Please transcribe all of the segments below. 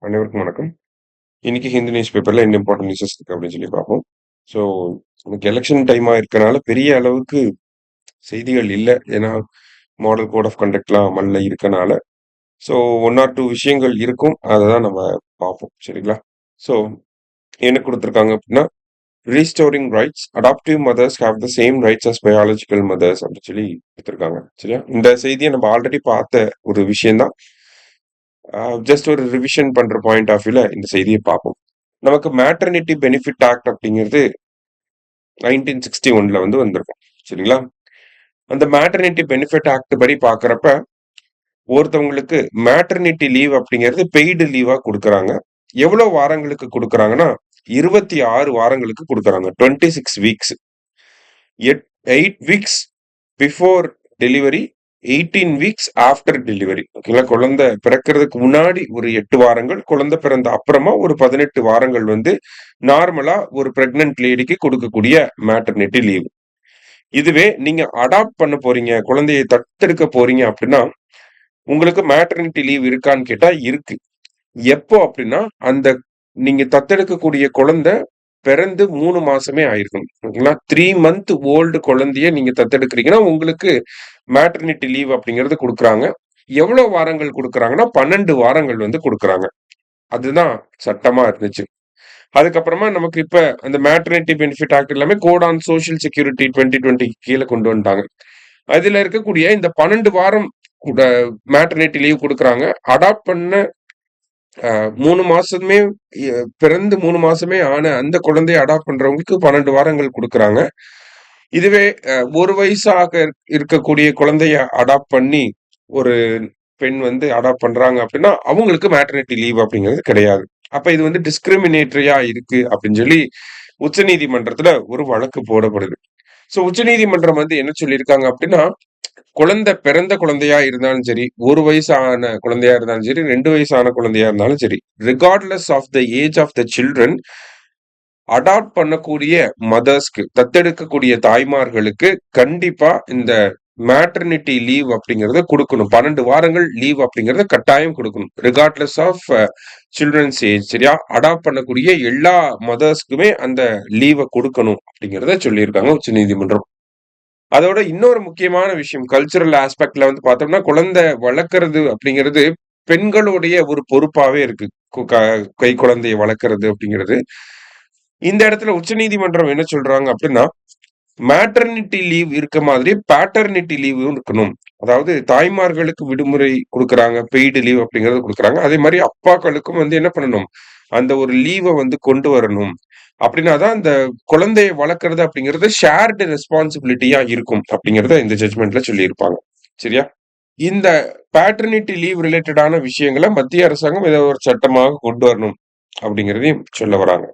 அனைவருக்கும் வணக்கம். இன்னைக்கு ஹிந்து நியூஸ் பேப்பர்ல என்ன இம்பார்ட்டன்ட் நியூஸஸ் இருக்கு அப்படின்னு சொல்லி பார்ப்போம். ஸோ நமக்கு எலெக்ஷன் டைமா இருக்கனால பெரிய அளவுக்கு செய்திகள் இல்ல. ஏன்னா மாடல் கோட் ஆஃப் கண்டக்ட்லாம் அமல்ல இருக்கனால. ஸோ 1 ஆர் 2 விஷயங்கள் இருக்கும். அத தான் நம்ம பார்ப்போம். சரிங்களா? ஸோ என்ன குடுத்துருக்காங்க அப்படின்னா, "restoring rights. Adoptive mothers have the same rights as biological mothers" அப்படின்னு சொல்லி குடுத்துருக்காங்க. சரியா? இந்த செய்திய நம்ம ஆல்ரெடி பார்த்த ஒரு விஷயம் தான். ஜஸ்ட் ஒரு ரிவிஷன் பண்ற பாயிண்ட் ஆஃப் வியூல இந்த செய்திய பார்ப்போம். நமக்கு மேட்டர்னிட்டி பெனிஃபிட் ஆக்ட் அப்படிங்கிறது 1961ல வந்திருக்கும். சரிங்களா? அந்த மேட்டர்னிட்டி பெனிஃபிட் ஆக்ட் படி பார்க்கறப்ப, ஒருத்தவங்களுக்கு மேட்டர்னிட்டி லீவ் அப்படிங்கிறது பெய்டு லீவா குடுக்குறாங்க. எவ்வளவு வாரங்களுக்கு குடுக்குறாங்கன்னா, 26 வாரங்களுக்கு குடுக்குறாங்க. 26 weeks. 8 weeks before delivery, 18 weeks after delivery. ஓகேங்களா? குழந்தை பிறக்கிறதுக்கு முன்னாடி ஒரு 8 வாரங்கள், குழந்தை பிறந்த அப்புறமா ஒரு 18 வாரங்கள் நார்மலா ஒரு பிரெக்னன்ட் லேடிக்கு கொடுக்கக்கூடிய மேட்டர்னிட்டி லீவ். இதுவே நீங்க அடாப்ட் பண்ண போறீங்க, குழந்தையை தத்தெடுக்க போறீங்க அப்படின்னா, உங்களுக்கு மேட்டர்னிட்டி லீவ் இருக்கான்னு கேட்டா இருக்கு. எப்போ அப்படின்னா, அந்த நீங்க தத்தெடுக்கக்கூடிய குழந்தை பிறந்து 3 மாசமே ஆயிருக்கணும். ஓகேங்களா? 3 மந்த் ஓல்டு குழந்தைய நீங்க தத்தெடுக்கிறீங்கன்னா, உங்களுக்கு மேட்டர்னிட்டி லீவ் அப்படிங்கிறது குடுக்குறாங்க. எவ்வளவு வாரங்கள் குடுக்குறாங்கன்னா, 12 வாரங்கள் குடுக்குறாங்க. அதுதான் சட்டமா இருந்துச்சு. அதுக்கப்புறமா நமக்கு இப்ப அந்த மேட்டர்னிட்டி பெனிஃபிட் ஆக்ட் எல்லாமே கோட் ஆன் சோசியல் செக்யூரிட்டி 2020 கீழ கொண்டு வந்துட்டாங்க. அதுல இருக்கக்கூடிய இந்த 12 வாரம் கூட மேட்டர்னிட்டி லீவ் குடுக்குறாங்க. அடாப்ட் பண்ண 3 மாசமே பிறந்து 3 மாசமே ஆன அந்த குழந்தைய அடாப்ட் பண்றவங்களுக்கு 12 வாரங்கள் குடுக்குறாங்க. இதுவே 1 வயசாக இருக்கக்கூடிய குழந்தைய அடாப்ட் பண்ணி ஒரு பெண் அடாப்ட் பண்றாங்க அப்படின்னா, அவங்களுக்கு மேட்டர்னிட்டி லீவ் அப்படிங்கிறது கிடையாது. அப்ப இது டிஸ்கிரிமினேட்டரியா இருக்கு அப்படின்னு சொல்லி உச்சநீதிமன்றத்துல ஒரு வழக்கு போடப்படுது. சோ உச்சநீதிமன்றம் என்ன சொல்லியிருக்காங்க அப்படின்னா, குழந்தை பிறந்த குழந்தையா இருந்தாலும் சரி, 1 வயசு ஆன குழந்தையா இருந்தாலும் சரி, 2 வயசு ஆன குழந்தையா இருந்தாலும் சரி, regardless of the age of the children adopt பண்ணக்கூடிய மதர்ஸ்க்கு, தத்தெடுக்கக்கூடிய தாய்மார்களுக்கு கண்டிப்பா இந்த மேட்டர்னிட்டி லீவ் அப்படிங்கிறத குடுக்கணும். 12 வாரங்கள் லீவ் அப்படிங்கிறத கட்டாயம் குடுக்கணும். Regardless of children's age. சரியா? அடாப்ட் பண்ணக்கூடிய எல்லா மதர்ஸ்க்குமே அந்த லீவ குடுக்கணும் அப்படிங்கிறத சொல்லியிருக்காங்க உச்சநீதிமன்றம். அதோட இன்னொரு முக்கியமான விஷயம் கல்ச்சுரல் ஆஸ்பெக்ட்ல பார்த்தோம்னா, குழந்தை வளர்க்கறது அப்படிங்கிறது பெண்களுடைய ஒரு பொறுப்பாவே இருக்கு. கை குழந்தையை வளர்க்கறது அப்படிங்கிறது. இந்த இடத்துல உச்சநீதிமன்றம் என்ன சொல்றாங்க அப்படின்னா, மேட்டர்னிட்டி லீவ் இருக்க மாதிரி பேட்டர்னிட்டி லீவும் இருக்கணும். அதாவது தாய்மார்களுக்கு விடுமுறை குடுக்குறாங்க. பெய்டு லீவ் அப்படிங்கிறது குடுக்குறாங்க. அதே மாரி அப்பாக்களுக்கும் என்ன பண்ணணும்? அந்த ஒரு லீவ கொண்டு வரணும். அப்படின்னா தான் அந்த குழந்தைய வளர்க்கறது அப்படிங்கிறது ஷேர்டு ரெஸ்பான்சிபிலிட்டியா இருக்கும். அப்படிங்கிறத இந்த ஜட்ஜ்மெண்ட்ல சொல்லியிருப்பாங்க. சரியா? இந்த பேட்டர்னிட்டி லீவ் ரிலேட்டடான விஷயங்கள மத்திய அரசாங்கம் ஏதோ ஒரு சட்டமாக கொண்டு வரணும். அப்படிங்கிறதையும் சொல்ல வராங்க.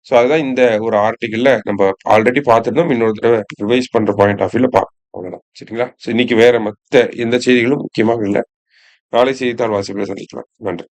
சோ அதுதான் இந்த ஒரு ஆர்டிகிள்ல நம்ம ஆல்ரெடி பார்த்திருந்தோம். இன்னொரு தடவ ரிவைஸ் பண்ற பாயிண்ட் ஆஃப் வியூல பார்ப்போம். அவ்வளவுதான். சரிங்களா? சோ இன்னைக்கு வேற மத்த எந்த செய்திகளும் முக்கியமாக இல்ல. நாளை செய்தித்தாள் வாசிப்புல சந்திக்கலாம். நன்றி.